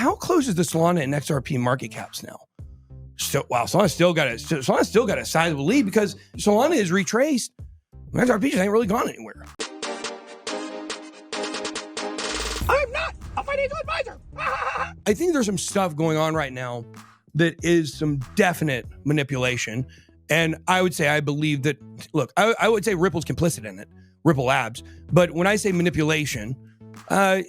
how close is the Solana and XRP market caps now? So, wow, Solana's still got a sizable lead because Solana is retraced. XRP just ain't really gone anywhere. I'm not a financial advisor. I think there's some stuff going on right now that is some definite manipulation. And I would say, I believe that, look, I would say Ripple's complicit in it, Ripple Labs. But when I say manipulation, I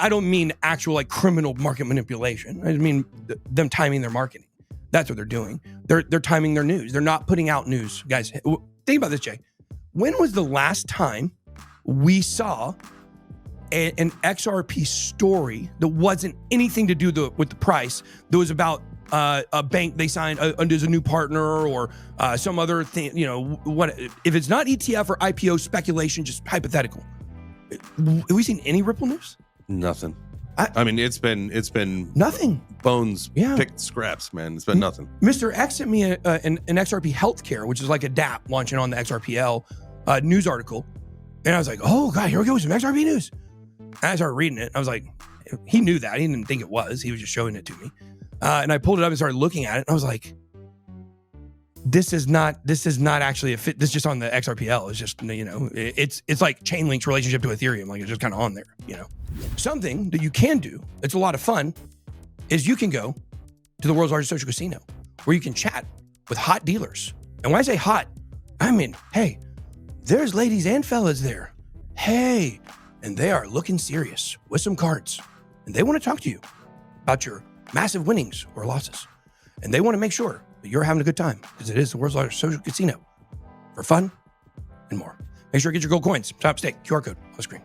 don't mean actual like criminal market manipulation. I just mean them timing their marketing. That's what they're doing. They're timing their news. They're not putting out news. Guys, think about this, Jay. When was the last time we saw an XRP story that wasn't anything to do with the price, that was about a bank they signed as a new partner or some other thing, you know, what if it's not ETF or IPO speculation, just hypothetical. Have we seen any Ripple news? Nothing. I mean, it's been nothing. Bones picked scraps, man. It's been nothing. Mr. X sent me an XRP Healthcare, which is like a DApp launching on the XRPL news article. And I was like, oh God, here we go with some XRP news. And I started reading it. I was like, he knew that. He didn't think it was. He was just showing it to me. And I pulled it up and started looking at it. And I was like, this is not actually a fit. This is just on the XRPL. It's just, you know, it's like Chainlink's relationship to Ethereum. Like it's just kind of on there, you know. Something that you can do, it's a lot of fun, is you can go to the world's largest social casino where you can chat with hot dealers. And when I say hot, I mean, hey, there's ladies and fellas there. Hey, and they are looking serious with some cards. And they want to talk to you about your massive winnings or losses. And they want to make sure that you're having a good time because it is the world's largest social casino for fun and more. Make sure to get your gold coins. Top stake, QR code on the screen.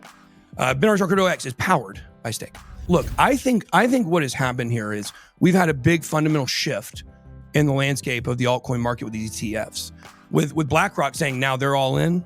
Armstrong Crypto X is powered by Stake. Look, I think what has happened here is we've had a big fundamental shift in the landscape of the altcoin market with these ETFs. With BlackRock saying now they're all in,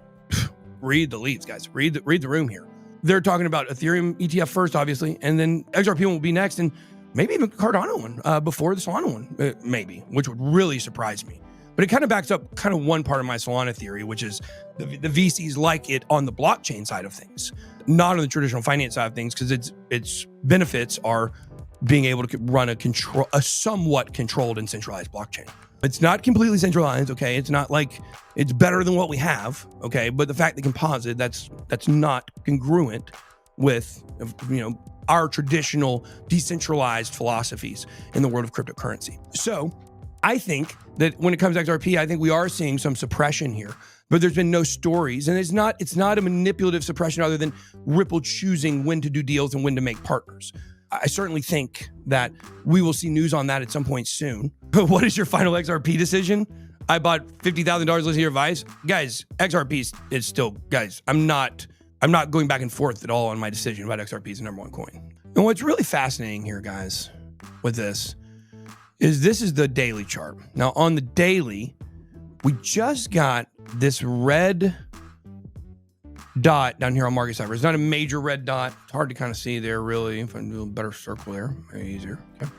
read the leads, guys. Read the room here. They're talking about Ethereum ETF first, obviously, and then XRP will be next, and maybe even Cardano one before the Solana one, maybe, which would really surprise me. But it kind of backs up kind of one part of my Solana theory, which is the VCs like it on the blockchain side of things, not on the traditional finance side of things, because its benefits are being able to run a somewhat controlled and centralized blockchain. It's not completely centralized, okay? It's not like it's better than what we have, okay? But the fact that composite, that's not congruent with, you know, our traditional decentralized philosophies in the world of cryptocurrency. So I think that when it comes to XRP, I think we are seeing some suppression here, but there's been no stories, and it's not a manipulative suppression other than Ripple choosing when to do deals and when to make partners. I certainly think that we will see news on that at some point soon. But what is your final XRP decision? I bought $50,000 listening to your advice. Guys, XRP is still, guys, I'm not going back and forth at all on my decision about XRP as the #1 coin. And what's really fascinating here, guys, with this is the daily chart. Now on the daily, we just got this red dot down here on market cipher. It's not a major red dot. It's hard to kind of see there, really. If I do a better circle there, maybe easier. Okay.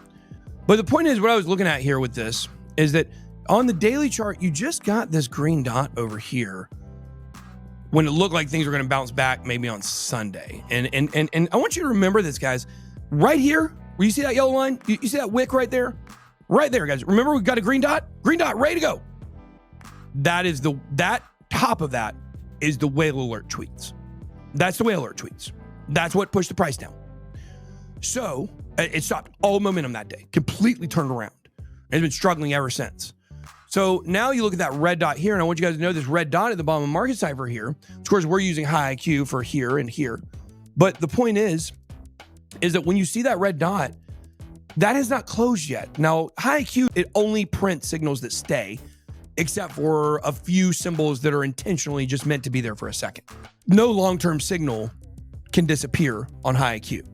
But the point is, what I was looking at here with this is that on the daily chart, you just got this green dot over here when it looked like things were going to bounce back maybe on Sunday. And I want you to remember this, guys. Right here, where you see that yellow line? You see that wick right there? Right there, guys. Remember we got a green dot? Green dot, ready to go. That top of that is the whale alert tweets. That's the whale alert tweets. That's what pushed the price down. So it stopped all momentum that day, completely turned around. It's been struggling ever since. So now you look at that red dot here, and I want you guys to know this red dot at the bottom of market cipher here. Of course, we're using high IQ for here and here. But the point is that when you see that red dot, that has not closed yet. Now, high IQ, it only prints signals that stay, except for a few symbols that are intentionally just meant to be there for a second. No long-term signal can disappear on high IQ.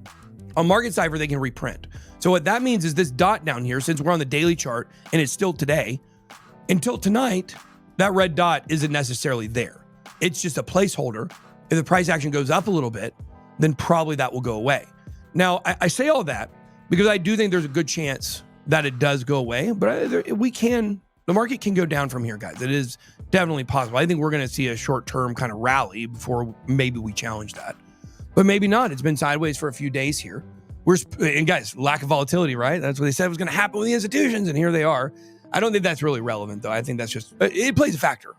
On market cipher, they can reprint. So what that means is this dot down here, since we're on the daily chart and it's still today, until tonight, that red dot isn't necessarily there. It's just a placeholder. If the price action goes up a little bit, then probably that will go away. Now, I say all that because I do think there's a good chance that it does go away, but the market can go down from here, guys. It is definitely possible. I think we're going to see a short-term kind of rally before maybe we challenge that. But maybe not. It's been sideways for a few days here. And guys, lack of volatility, right? That's what they said was going to happen with the institutions, and here they are. I don't think that's really relevant, though. I think that's just, it plays a factor,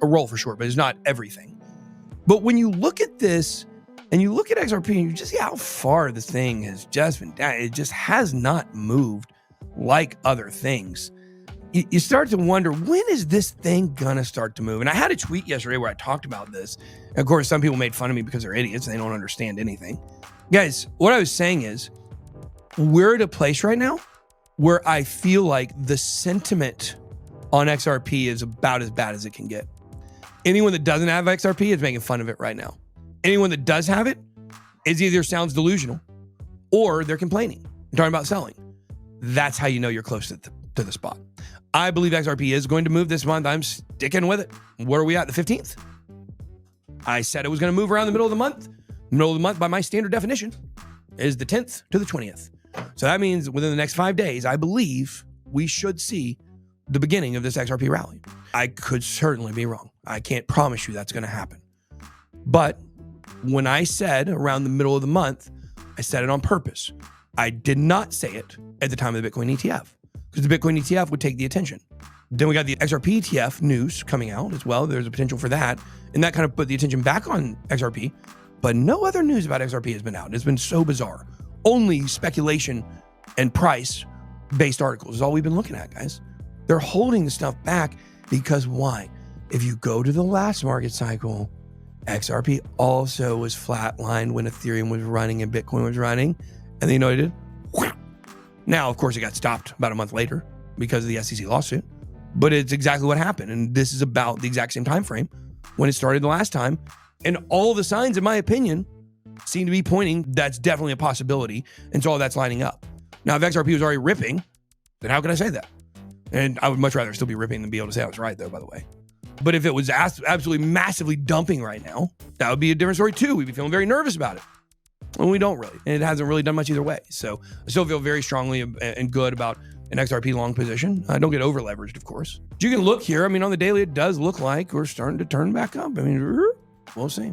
a role for sure, but it's not everything. But when you look at this and you look at XRP and you just see how far this thing has just been down, it just has not moved like other things. You start to wonder, when is this thing going to start to move? And I had a tweet yesterday where I talked about this. And of course, some people made fun of me because they're idiots and they don't understand anything. Guys, what I was saying is, we're at a place right now where I feel like the sentiment on XRP is about as bad as it can get. Anyone that doesn't have XRP is making fun of it right now. Anyone that does have it is either sounds delusional or they're complaining, talking about selling. That's how you know you're close to the spot. I believe XRP is going to move this month. I'm sticking with it. Where are we at? The 15th? I said it was going to move around the middle of the month. Middle of the month, by my standard definition, is the 10th to the 20th. So that means within the next 5 days, I believe we should see the beginning of this XRP rally. I could certainly be wrong. I can't promise you that's going to happen. But when I said around the middle of the month, I said it on purpose. I did not say it at the time of the Bitcoin ETF, because the Bitcoin ETF would take the attention. Then we got the XRP ETF news coming out as well. There's a potential for that. And that kind of put the attention back on XRP. But no other news about XRP has been out. It's been so bizarre. Only speculation and price-based articles is all we've been looking at, guys. They're holding the stuff back because why? If you go to the last market cycle, XRP also was flatlined when Ethereum was running and Bitcoin was running. And then you know what it did? Now, of course, it got stopped about a month later because of the SEC lawsuit. But it's exactly what happened. And this is about the exact same time frame when it started the last time. And all the signs, in my opinion, seem to be pointing that's definitely a possibility. And so all that's lining up. Now, if XRP was already ripping, then how can I say that? And I would much rather still be ripping than be able to say I was right, though, by the way. But if it was absolutely massively dumping right now, that would be a different story, too. We'd be feeling very nervous about it. And we don't really. And it hasn't really done much either way. So I still feel very strongly and good about an XRP long position. I don't get over leveraged, of course. But you can look here. I mean, on the daily, it does look like we're starting to turn back up. I mean, we'll see.